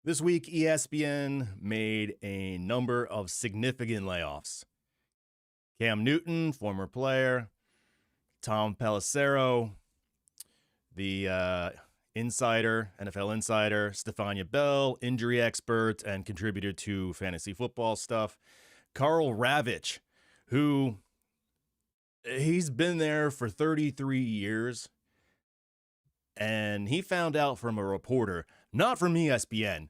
This week, ESPN made a number of significant layoffs. Cam Newton, former player, Tom Pelissero, the NFL insider, Stefania Bell, injury expert and contributor to fantasy football stuff, Karl Ravitch, who he's been there for 33 years, and he found out from a reporter, not from ESPN.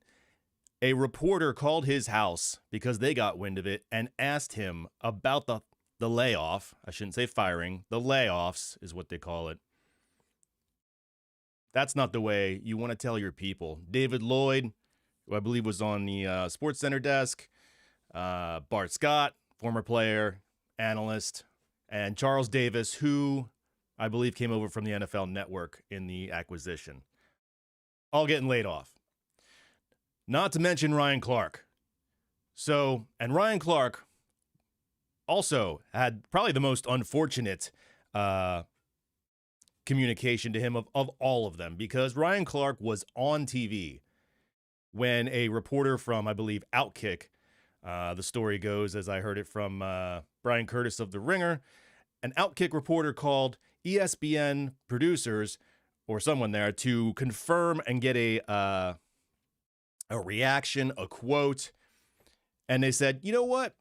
A reporter called his house because they got wind of it and asked him about the layoff. I shouldn't say firing. The layoffs is what they call it. That's not the way you want to tell your people. David Lloyd, who I believe was on the Sports Center desk, Bart Scott, former player, analyst, and Charles Davis, who I believe came over from the NFL Network in the acquisition, all getting laid off. Not to mention Ryan Clark. And Ryan Clark also had probably the most unfortunate communication to him of all of them, because Ryan Clark was on TV when a reporter from, I believe, Outkick, the story goes as I heard it from Brian Curtis of The Ringer, an Outkick reporter called ESPN producers or someone there to confirm and get a reaction, a quote, and they said, "You know what?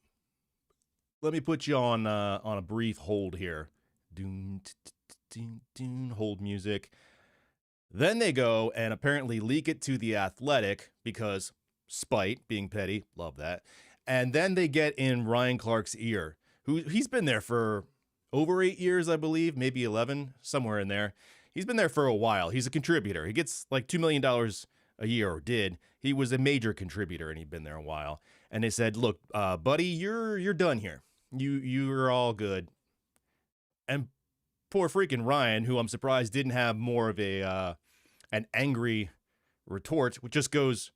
Let me put you on a brief hold here. Hold music." Then they go and apparently leak it to The Athletic because spite, being petty, love that. And then they get in Ryan Clark's ear, who he's been there for over 8 years, I believe, maybe 11, somewhere in there. He's been there for a while. He's a contributor. He gets like $2 million a year, or did. He was a major contributor, and he'd been there a while. And they said, "Look, buddy, you're done here. You're all good." And poor freaking Ryan, who I'm surprised didn't have more of an angry retort, which just goes,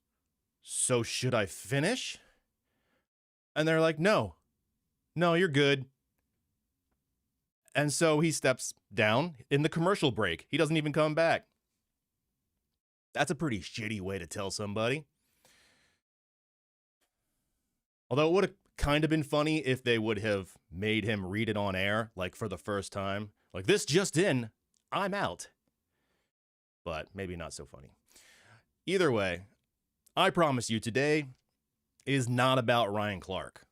"So should I finish?" And they're like, no, you're good. And so he steps down in the commercial break. He doesn't even come back. That's a pretty shitty way to tell somebody. Although it would have kind of been funny if they would have made him read it on air, like for the first time. Like, "This just in, I'm out." But maybe not so funny. Either way, I promise you today is not about Ryan Clark.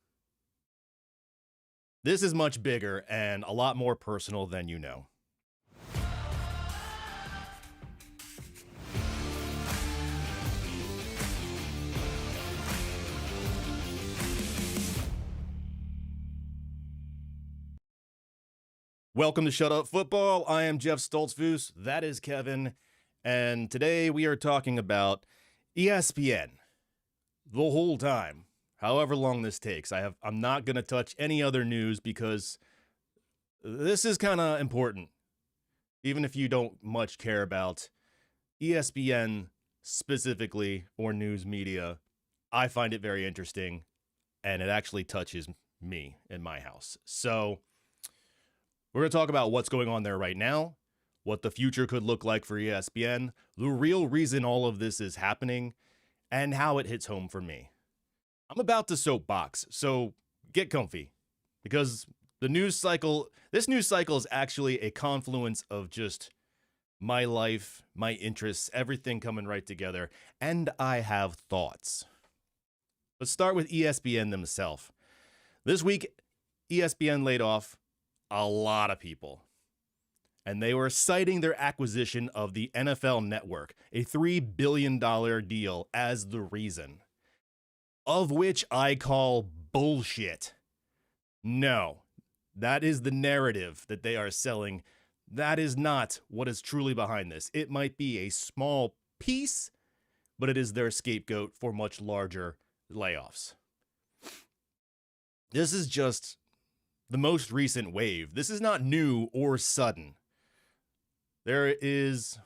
This is much bigger and a lot more personal than you know. Welcome to Shut Up Football. I am Jeff Stoltzfus. That is Kevin. And today we are talking about ESPN the whole time, however long this takes. I'm not going to touch any other news because this is kind of important. Even if you don't much care about ESPN specifically or news media, I find it very interesting, and it actually touches me in my house. So we're going to talk about what's going on there right now, what the future could look like for ESPN, the real reason all of this is happening, and how it hits home for me. I'm about to soapbox, so get comfy, because this news cycle is actually a confluence of just my life, my interests, everything coming right together, and I have thoughts. Let's start with ESPN themselves. This week, ESPN laid off a lot of people, and they were citing their acquisition of the NFL Network, a $3 billion deal, as the reason, of which I call bullshit. No, that is the narrative that they are selling. That is not what is truly behind this. It might be a small piece, but it is their scapegoat for much larger layoffs. This is just the most recent wave. This is not new or sudden. There is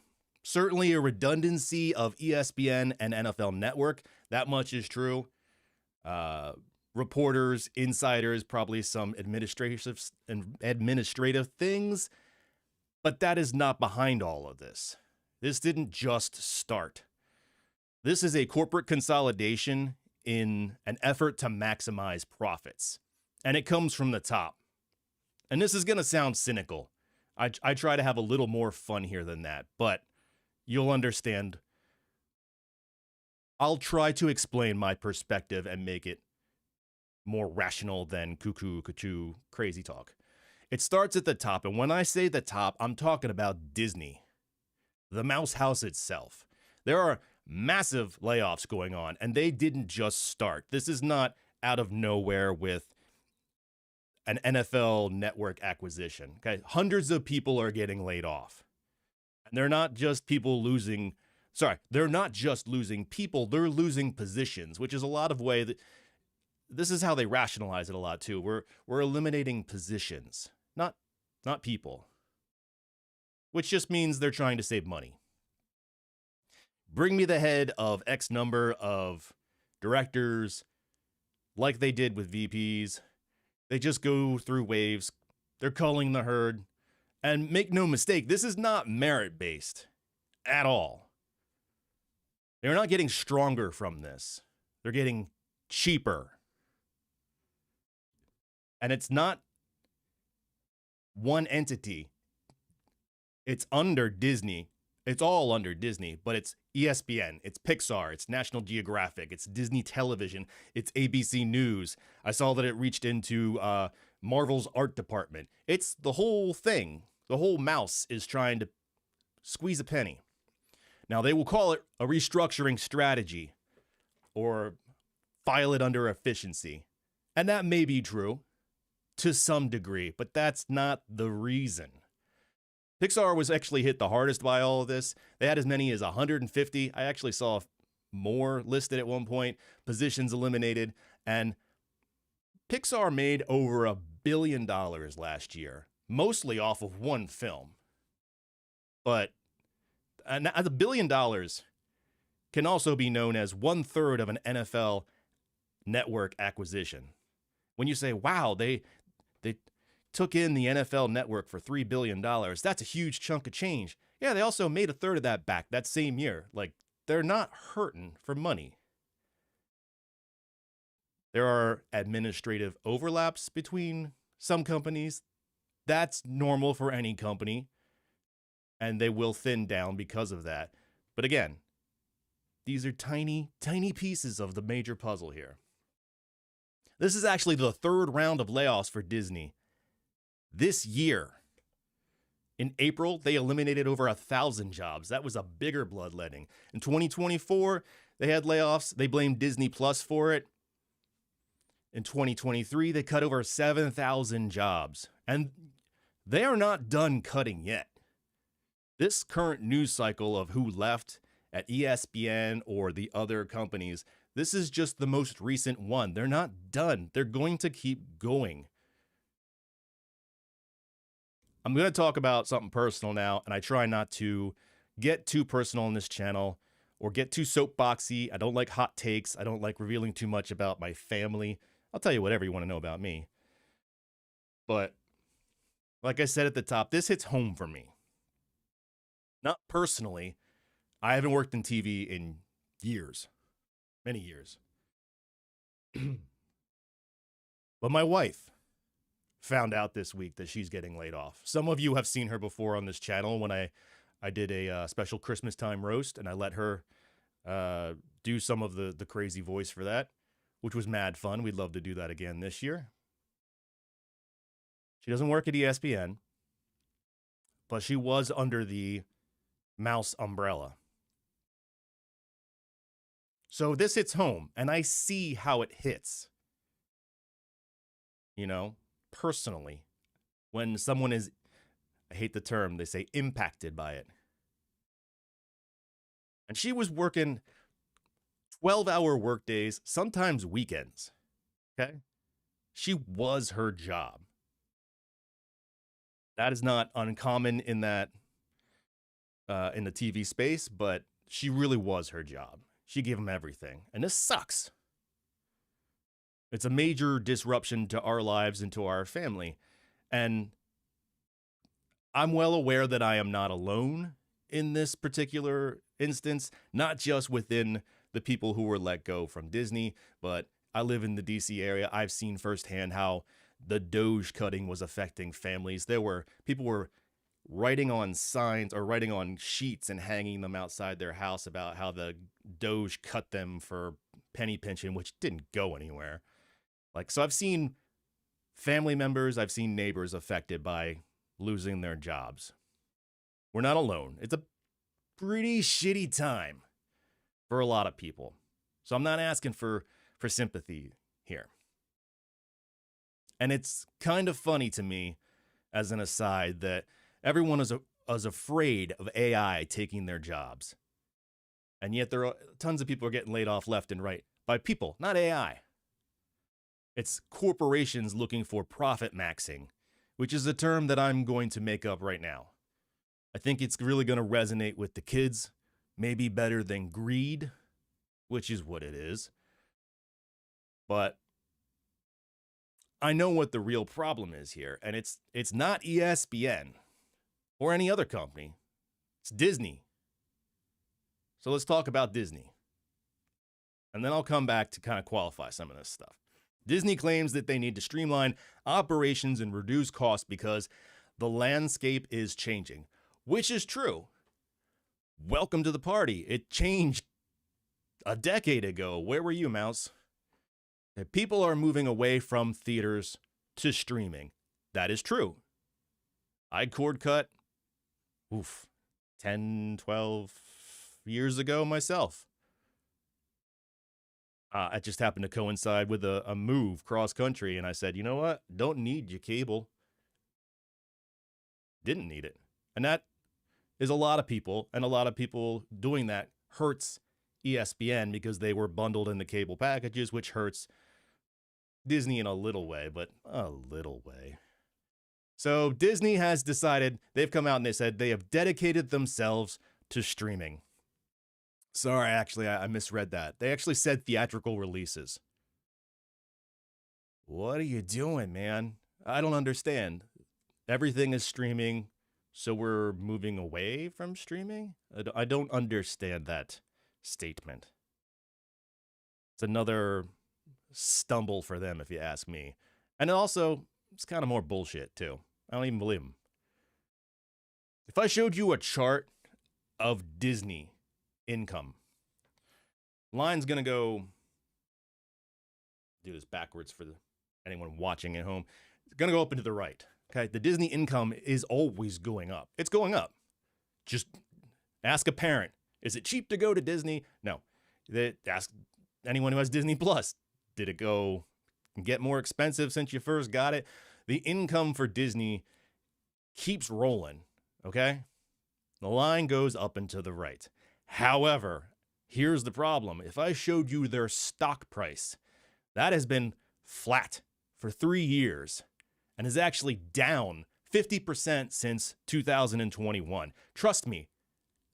certainly a redundancy of ESPN and NFL Network. That much is true. Reporters, insiders, probably some administrative things, but that is not behind all of this. This didn't just start. This is a corporate consolidation in an effort to maximize profits, and it comes from the top. And this is going to sound cynical. I try to have a little more fun here than that, but you'll understand. I'll try to explain my perspective and make it more rational than cuckoo, cuckoo, crazy talk. It starts at the top, and when I say the top, I'm talking about Disney, the mouse house itself. There are massive layoffs going on, and they didn't just start. This is not out of nowhere with an NFL network acquisition. Okay, hundreds of people are getting laid off. And they're not just people losing, they're not just losing people, they're losing positions, which is a lot of way that this is how they rationalize it a lot too. We're eliminating positions, not people, which just means they're trying to save money. Bring me the head of X number of directors, like they did with VPs. They just go through waves. They're culling the herd. And make no mistake, this is not merit-based at all. They're not getting stronger from this. They're getting cheaper. And it's not one entity. It's under Disney. It's all under Disney, but it's ESPN, it's Pixar, it's National Geographic, it's Disney Television, it's ABC News. I saw that it reached into Marvel's art department. It's the whole thing. The whole mouse is trying to squeeze a penny. Now, they will call it a restructuring strategy or file it under efficiency. And that may be true to some degree, but that's not the reason. Pixar was actually hit the hardest by all of this. They had as many as 150. I actually saw more listed at one point, positions eliminated, and Pixar made over $1 billion last year, mostly off of one film. But the $1 billion can also be known as 1/3 of an NFL network acquisition. When you say, wow, they took in the NFL network for $3 billion. That's a huge chunk of change. Yeah, they also made 1/3 of that back that same year. Like, they're not hurting for money. There are administrative overlaps between some companies. That's normal for any company. And they will thin down because of that. But again, these are tiny, tiny pieces of the major puzzle here. This is actually the 3rd round of layoffs for Disney. This year, in April, they eliminated over 1,000 jobs. That was a bigger bloodletting. In 2024, they had layoffs. They blamed Disney Plus for it. In 2023, they cut over 7,000 jobs. And they are not done cutting yet. This current news cycle of who left at ESPN or the other companies, this is just the most recent one. They're not done. They're going to keep going. I'm going to talk about something personal now, and I try not to get too personal on this channel or get too soapboxy. I don't like hot takes. I don't like revealing too much about my family. I'll tell you whatever you want to know about me. But like I said at the top, this hits home for me. Not personally. I haven't worked in TV in years, many years. But my wife found out this week that she's getting laid off. Some of you have seen her before on this channel when I did a special Christmas time roast, and I let her do some of the crazy voice for that, which was mad fun. We'd love to do that again this year. She doesn't work at ESPN, but she was under the mouse umbrella. So this hits home, and I see how it hits. You know, personally, when someone is, I hate the term, they say impacted by it. And she was working 12-hour workdays, sometimes weekends. Okay? She was her job. That is not uncommon in that in the TV space, but she really was her job. She gave them everything. And this sucks. It's a major disruption to our lives and to our family. And I'm well aware that I am not alone in this particular instance, not just within the people who were let go from Disney, but I live in the DC area. I've seen firsthand how the Doge cutting was affecting families. People were writing on signs or writing on sheets and hanging them outside their house about how the Doge cut them for penny pinching, which didn't go anywhere. So I've seen family members, I've seen neighbors affected by losing their jobs. We're not alone. It's a pretty shitty time for a lot of people. So I'm not asking for sympathy here. And it's kind of funny to me, as an aside, that everyone is afraid of AI taking their jobs. And yet there are tons of people are getting laid off left and right by people, not AI. It's corporations looking for profit maxing, which is a term that I'm going to make up right now. I think it's really going to resonate with the kids, maybe better than greed, which is what it is. But I know what the real problem is here, and it's not ESPN or any other company. It's Disney. So let's talk about Disney. And then I'll come back to kind of qualify some of this stuff. Disney claims that they need to streamline operations and reduce costs because the landscape is changing, which is true. Welcome to the party. It changed a decade ago. Where were you, Mouse? People are moving away from theaters to streaming. That is true. I cord cut, 10, 12 years ago myself. It just happened to coincide with a move cross country, and I said, you know what? Don't need your cable. Didn't need it. And that is a lot of people, and a lot of people doing that hurts ESPN because they were bundled in the cable packages, which hurts Disney in a little way, but a little way. So Disney has decided, they've come out and they said they have dedicated themselves to streaming. Sorry, actually, I misread that. They actually said theatrical releases. What are you doing, man? I don't understand. Everything is streaming, so we're moving away from streaming? I don't understand that statement. It's another stumble for them, if you ask me. And also, it's kind of more bullshit, too. I don't even believe them. If I showed you a chart of Disney income, line's going to go, do this backwards for anyone watching at home. It's going to go up and to the right. Okay, the Disney income is always going up. It's going up. Just ask a parent. Is it cheap to go to Disney? No. Ask anyone who has Disney Plus. Did it go get more expensive since you first got it? The income for Disney keeps rolling, okay? The line goes up and to the right. However, here's the problem. If I showed you their stock price, that has been flat for 3 years and is actually down 50% since 2021. Trust me,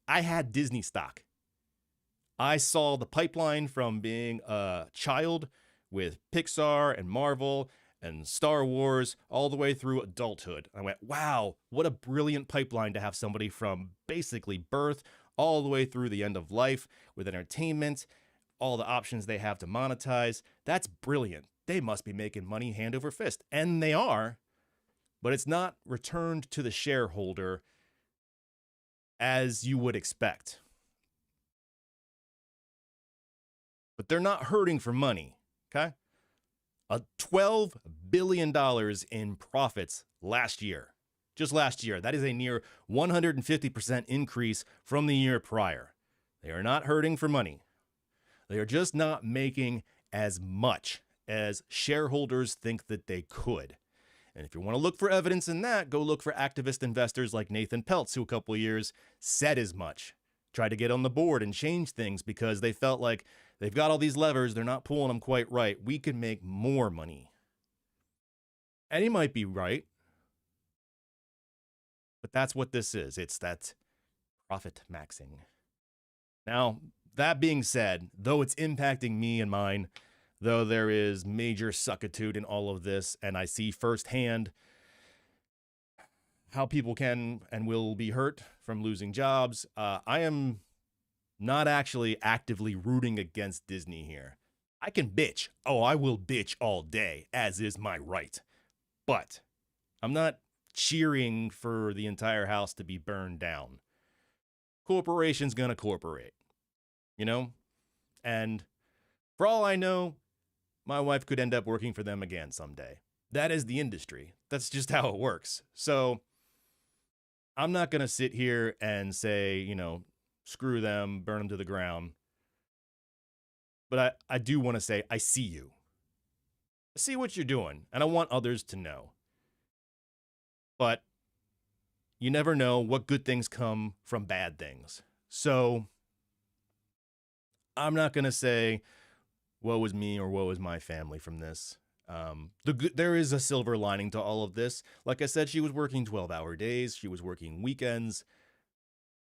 I had Disney stock. I saw the pipeline from being a child with Pixar and Marvel and Star Wars all the way through adulthood. I went, wow, what a brilliant pipeline to have somebody from basically birth all the way through the end of life with entertainment, all the options they have to monetize. That's brilliant. They must be making money hand over fist. And they are, but it's not returned to the shareholder as you would expect. But they're not hurting for money, okay? $12 billion in profits last year. Just last year. That is a near 150% increase from the year prior. They are not hurting for money. They are just not making as much as shareholders think that they could. And if you want to look for evidence in that, go look for activist investors like Nathan Peltz, who a couple of years said as much. Tried to get on the board and change things because they felt like they've got all these levers, they're not pulling them quite right. We could make more money. And he might be right. But that's what this is. It's that profit maxing. Now, that being said, though it's impacting me and mine, though there is major suckitude in all of this, and I see firsthand how people can and will be hurt from losing jobs, I am not actually actively rooting against Disney here. I can bitch. Oh, I will bitch all day, as is my right. But I'm not cheering for the entire house to be burned down. Corporation's gonna corporate, you know? And for all I know, my wife could end up working for them again someday. That is the industry. That's just how it works. So I'm not gonna sit here and say, screw them, burn them to the ground. But I do want to say, I see you. I see what you're doing, and I want others to know. But you never know what good things come from bad things. So I'm not going to say, woe is me or woe is my family from this. There is a silver lining to all of this. Like I said, she was working 12-hour days. She was working weekends.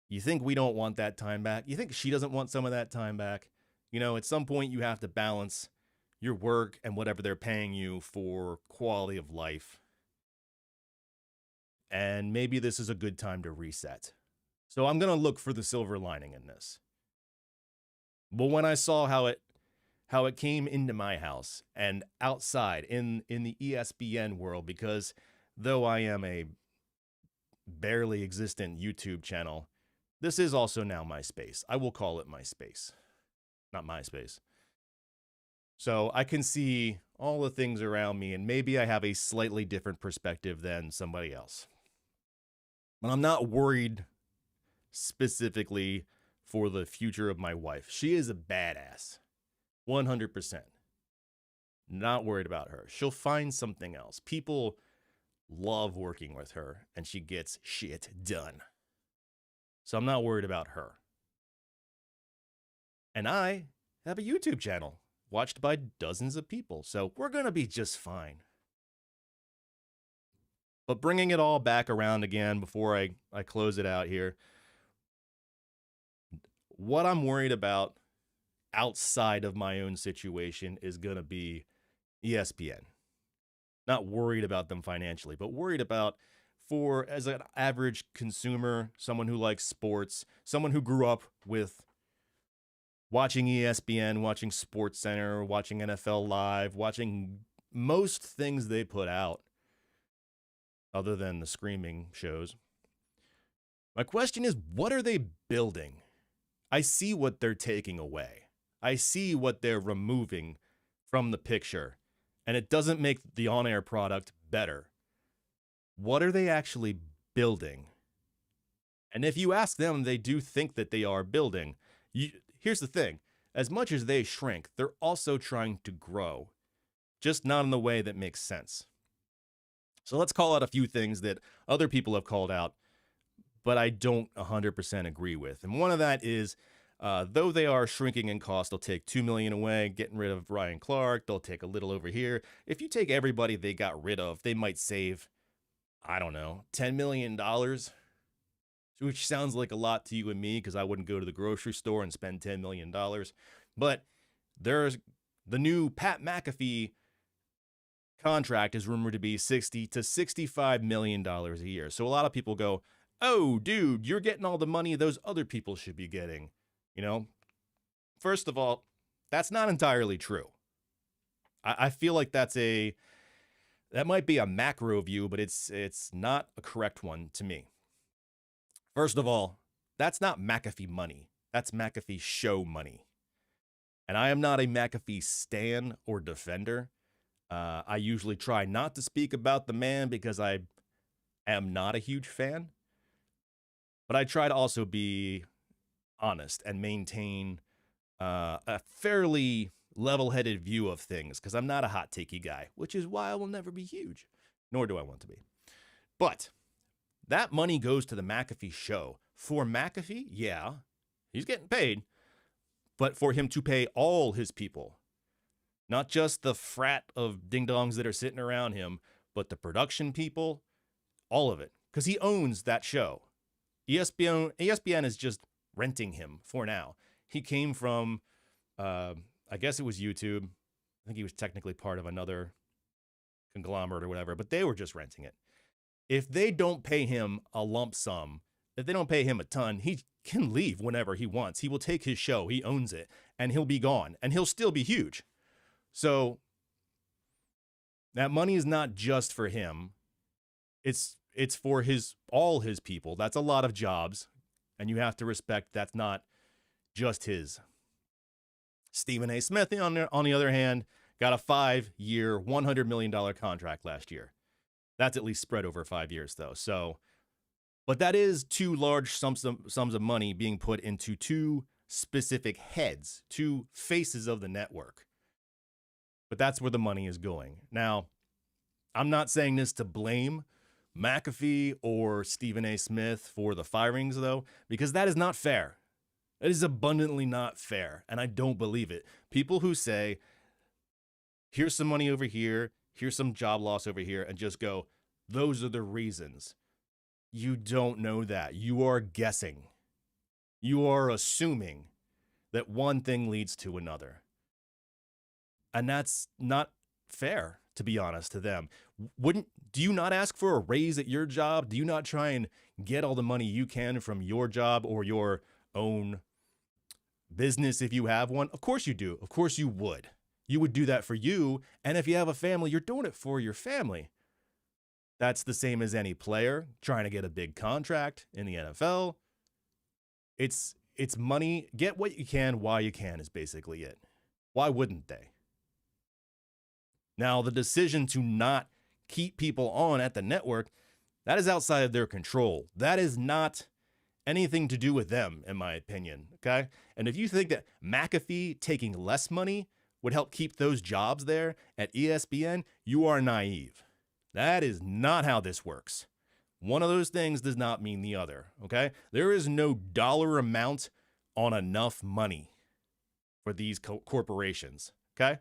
You think we don't want that time back? You think she doesn't want some of that time back? At some point you have to balance your work and whatever they're paying you for quality of life. And maybe this is a good time to reset. So I'm going to look for the silver lining in this. But when I saw how it came into my house and outside in the ESPN world, because though I am a barely existent YouTube channel, this is also now my space. I will call it my space, not my space. So I can see all the things around me, and maybe I have a slightly different perspective than somebody else. But I'm not worried specifically for the future of my wife. She is a badass. 100%. Not worried about her. She'll find something else. People love working with her, and she gets shit done. So I'm not worried about her. And I have a YouTube channel watched by dozens of people, so we're going to be just fine. But bringing it all back around again before I close it out here, what I'm worried about outside of my own situation is going to be ESPN. Not worried about them financially, but worried about as an average consumer, someone who likes sports, someone who grew up with watching ESPN, watching SportsCenter, watching NFL Live, watching most things they put out, other than the screaming shows. My question is, what are they building? I see what they're taking away. I see what they're removing from the picture, and it doesn't make the on-air product better. What are they actually building? And if you ask them, they do think that they are building. Here's the thing. As much as they shrink, they're also trying to grow, just not in the way that makes sense. So let's call out a few things that other people have called out, but I don't 100% agree with. And one of that is, though they are shrinking in cost, they'll take $2 million away, getting rid of Ryan Clark. They'll take a little over here. If you take everybody they got rid of, they might save, I don't know, $10 million, which sounds like a lot to you and me because I wouldn't go to the grocery store and spend $10 million. But there's the new Pat McAfee contract is rumored to be $60 to $65 million a year. So a lot of people go, oh, dude, you're getting all the money those other people should be getting. First of all, that's not entirely true. I feel like that might be a macro view, but it's not a correct one to me. First of all, that's not McAfee money. That's McAfee show money. And I am not a McAfee stan or defender. I usually try not to speak about the man because I am not a huge fan. But I try to also be honest and maintain a fairly level-headed view of things because I'm not a hot takey guy, which is why I will never be huge, nor do I want to be. But that money goes to the McAfee show. For McAfee, yeah, he's getting paid, but for him to pay all his people, not just the frat of ding-dongs that are sitting around him, but the production people, all of it, because he owns that show. ESPN is just renting him for now. He came from, I guess it was YouTube. I think he was technically part of another conglomerate or whatever, but they were just renting it. If they don't pay him a lump sum, if they don't pay him a ton, he can leave whenever he wants. He will take his show, he owns it, and he'll be gone, and he'll still be huge. So that money is not just for him. It's for all his people. That's a lot of jobs, and you have to respect that's not just his. Stephen A. Smith, on the other hand, got a 5-year, $100 million contract last year. That's at least spread over 5 years, though. So, but that is two large sums of money being put into two specific heads, two faces of the network. But that's where the money is going. Now, I'm not saying this to blame McAfee or Stephen A. Smith for the firings, though, because that is not fair. It is abundantly not fair, and I don't believe it. People who say, here's some money over here, here's some job loss over here, and just go, those are the reasons. You don't know that. You are guessing. You are assuming that one thing leads to another. And that's not fair, to be honest, to them. Do you not ask for a raise at your job? Do you not try and get all the money you can from your job or your own business if you have one? Of course you do. Of course you would. You would do that for you. And if you have a family, you're doing it for your family. That's the same as any player trying to get a big contract in the NFL. It's money. Get what you can while you can is basically it. Why wouldn't they? Now, the decision to not keep people on at the network, that is outside of their control. That is not anything to do with them, in my opinion, okay? And if you think that McAfee taking less money would help keep those jobs there at ESPN, you are naive. That is not how this works. One of those things does not mean the other, okay? There is no dollar amount on enough money for these corporations, okay?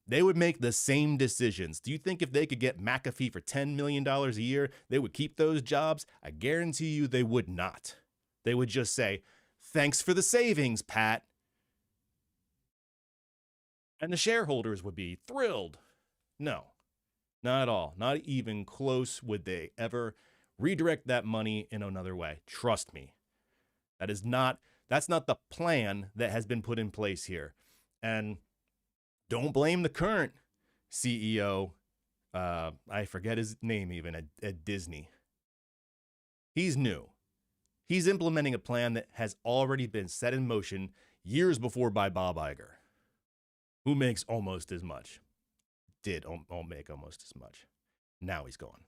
They would make the same decisions. Do you think if they could get McAfee for $10 million a year, they would keep those jobs? I guarantee you they would not. They would just say, thanks for the savings, Pat. And the shareholders would be thrilled. No, not at all. Not even close would they ever redirect that money in another way. Trust me. That's not the plan that has been put in place here. And don't blame the current CEO. I forget his name even at Disney. He's new. He's implementing a plan that has already been set in motion years before by Bob Iger, who makes almost as much. Did make almost as much. Now he's gone.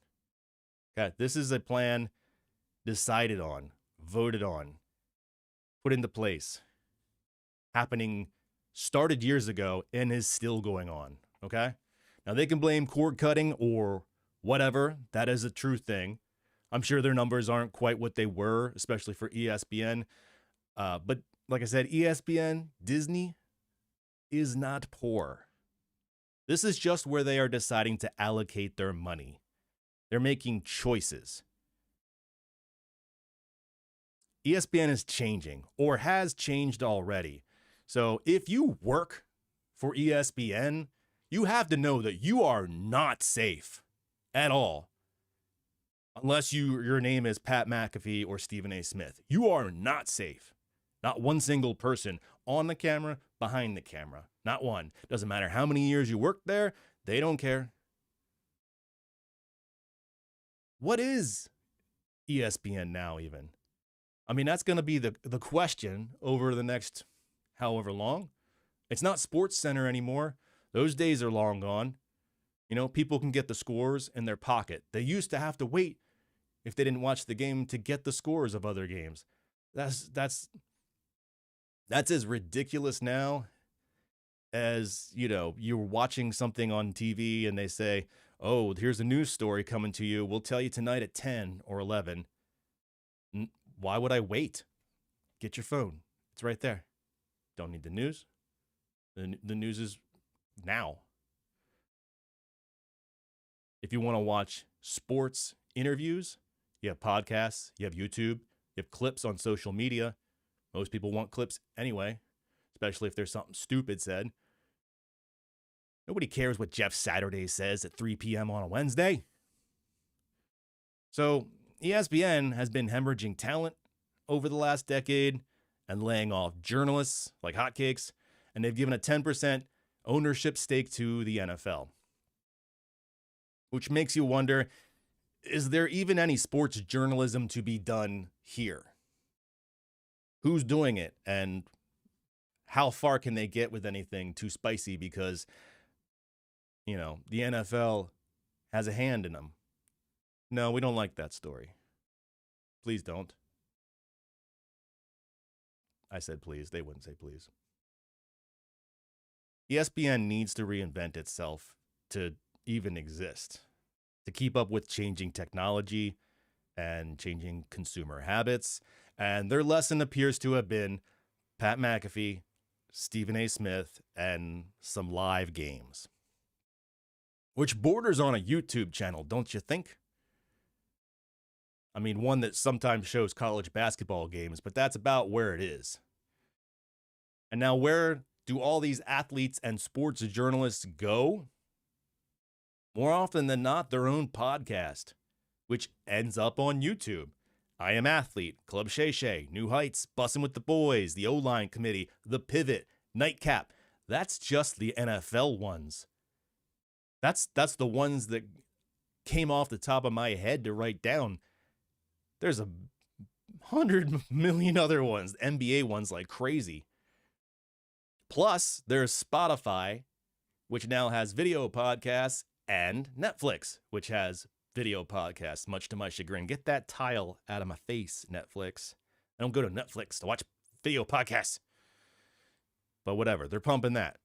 Okay, this is a plan decided on, voted on, put into place, started years ago and is still going on, okay? Now, they can blame cord cutting or whatever. That is a true thing. I'm sure their numbers aren't quite what they were, especially for ESPN. But like I said, ESPN, Disney is not poor. This is just where they are deciding to allocate their money. They're making choices. ESPN is changing or has changed already. So if you work for ESPN, you have to know that you are not safe at all. Unless your name is Pat McAfee or Stephen A. Smith. You are not safe. Not one single person on the camera, behind the camera. Not one. Doesn't matter how many years you worked there. They don't care. What is ESPN now even? I mean, that's going to be the question over the next however long. It's not Sports Center anymore. Those days are long gone. You know, people can get the scores in their pocket. They used to have to wait if they didn't watch the game to get the scores of other games. That's as ridiculous now as, you know, you're watching something on TV and they say, oh, here's a news story coming to you. We'll tell you tonight at 10 or 11. Why would I wait? Get your phone. It's right there. Don't need the news. The news is now. If you want to watch sports interviews, you have podcasts, you have YouTube, you have clips on social media. Most people want clips anyway, especially if there's something stupid said. Nobody cares what Jeff Saturday says at 3 p.m. on a Wednesday. So ESPN has been hemorrhaging talent over the last decade and laying off journalists like hotcakes, and they've given a 10% ownership stake to the NFL. Which makes you wonder, is there even any sports journalism to be done here? Who's doing it, and how far can they get with anything too spicy? Because, the NFL has a hand in them. No, we don't like that story. Please don't. I said please. They wouldn't say please. ESPN needs to reinvent itself to even exist, to keep up with changing technology and changing consumer habits. And their lesson appears to have been Pat McAfee, Stephen A. Smith, and some live games. Which borders on a YouTube channel, don't you think? I mean, one that sometimes shows college basketball games, but that's about where it is. And now where do all these athletes and sports journalists go? More often than not, their own podcast, which ends up on YouTube. I Am Athlete, Club Shay Shay, New Heights, Bussin' with the Boys, the O-Line Committee, The Pivot, Nightcap. That's just the NFL ones. That's the ones that came off the top of my head to write down. There's 100 million other ones, NBA ones like crazy. Plus, there's Spotify, which now has video podcasts, and Netflix, which has video podcasts, much to my chagrin. Get that tile out of my face, Netflix. I don't go to Netflix to watch video podcasts. But whatever, they're pumping that.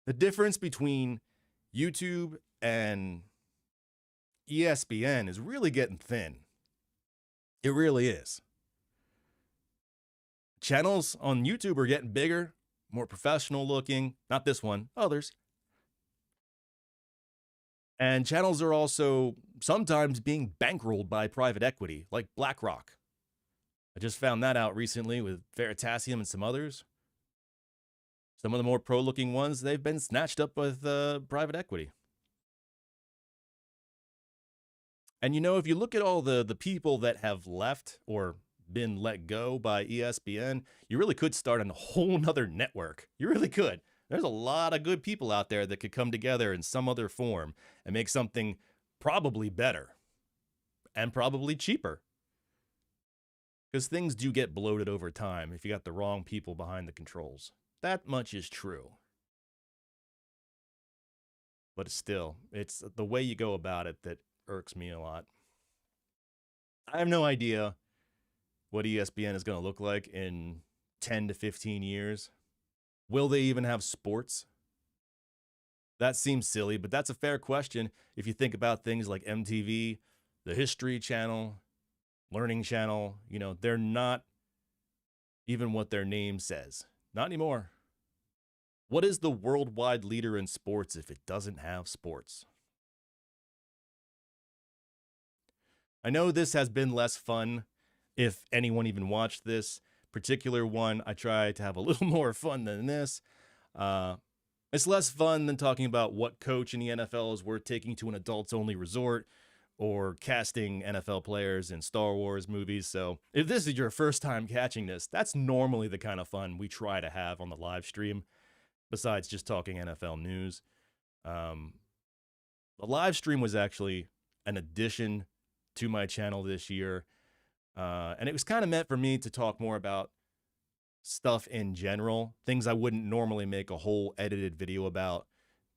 The difference between YouTube and ESPN is really getting thin. It really is. Channels on YouTube are getting bigger, more professional looking. Not this one, others. And channels are also sometimes being bankrolled by private equity, like BlackRock. I just found that out recently with Veritasium and some others. Some of the more pro-looking ones, they've been snatched up with private equity. And if you look at all the people that have left or been let go by ESPN, you really could start a whole nother network. You really could. There's a lot of good people out there that could come together in some other form and make something probably better and probably cheaper. Because things do get bloated over time if you got the wrong people behind the controls. That much is true. But still, it's the way you go about it that irks me a lot. I have no idea what ESPN is going to look like in 10 to 15 years. Will they even have sports? That seems silly, but that's a fair question if you think about things like MTV, the History Channel, Learning Channel. They're not even what their name says. Not anymore. What is the worldwide leader in sports if it doesn't have sports? I know this has been less fun, if anyone even watched this particular one. I try to have a little more fun than this. It's less fun than talking about what coach in the NFL is worth taking to an adults-only resort or casting NFL players in Star Wars movies. So if this is your first time catching this, that's normally the kind of fun we try to have on the live stream, besides just talking NFL news. The live stream was actually an addition to my channel this year. And it was kind of meant for me to talk more about stuff in general, things I wouldn't normally make a whole edited video about,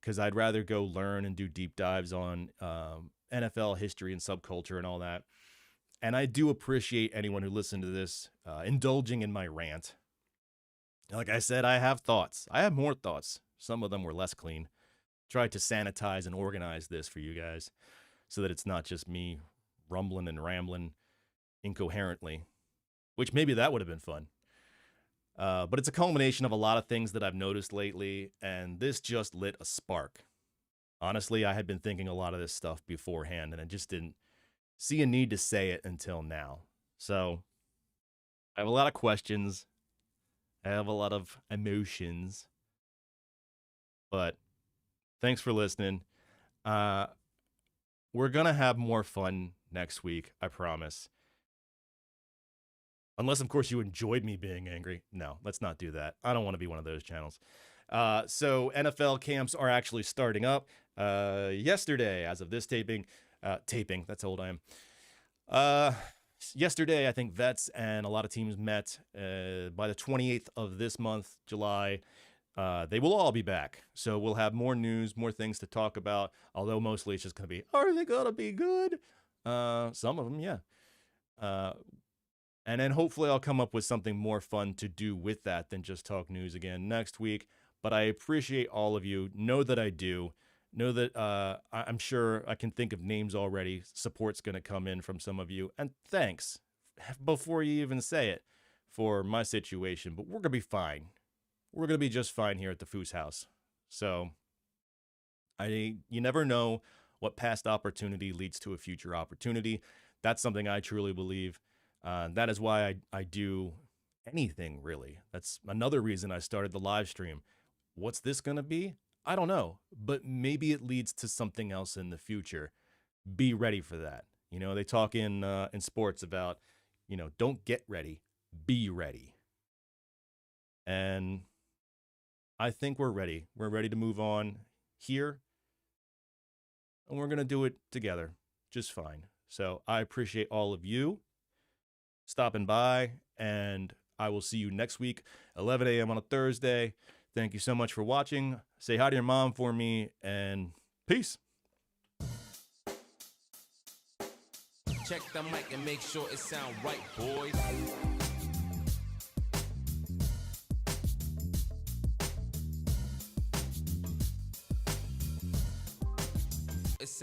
because I'd rather go learn and do deep dives on NFL history and subculture and all that. And I do appreciate anyone who listened to this indulging in my rant. Like I said, I have thoughts. I have more thoughts. Some of them were less clean. Tried to sanitize and organize this for you guys so that it's not just me rumbling and rambling incoherently, which maybe that would have been fun. But it's a culmination of a lot of things that I've noticed lately, and this just lit a spark. Honestly, I had been thinking a lot of this stuff beforehand, and I just didn't see a need to say it until now. So I have a lot of questions. I have a lot of emotions. But thanks for listening. We're going to have more fun next week. I promise. Unless, of course, you enjoyed me being angry. No, let's not do that. I don't want to be one of those channels. So NFL camps are actually starting up. Yesterday, as of this taping, that's how old I am. Yesterday, I think vets and a lot of teams met. By the 28th of this month, July, they will all be back. So we'll have more news, more things to talk about, although mostly it's just going to be, are they going to be good? Some of them, yeah. And then hopefully I'll come up with something more fun to do with that than just talk news again next week. But I appreciate all of you. Know that I do. Know that I'm sure I can think of names already. Support's going to come in from some of you. And thanks, before you even say it, for my situation. But we're going to be fine. We're going to be just fine here at the Foos house. So you never know what past opportunity leads to a future opportunity. That's something I truly believe. That is why I do anything, really. That's another reason I started the live stream. What's this going to be? I don't know, but maybe it leads to something else in the future. Be ready for that. You know, they talk in sports about, don't get ready, be ready. And I think we're ready. We're ready to move on here. And we're going to do it together just fine. So I appreciate all of you stopping by, and I will see you next week, 11 a.m. on a Thursday. Thank you so much for watching. Say hi to your mom for me, and peace. Check the mic and make sure it sound right, boys.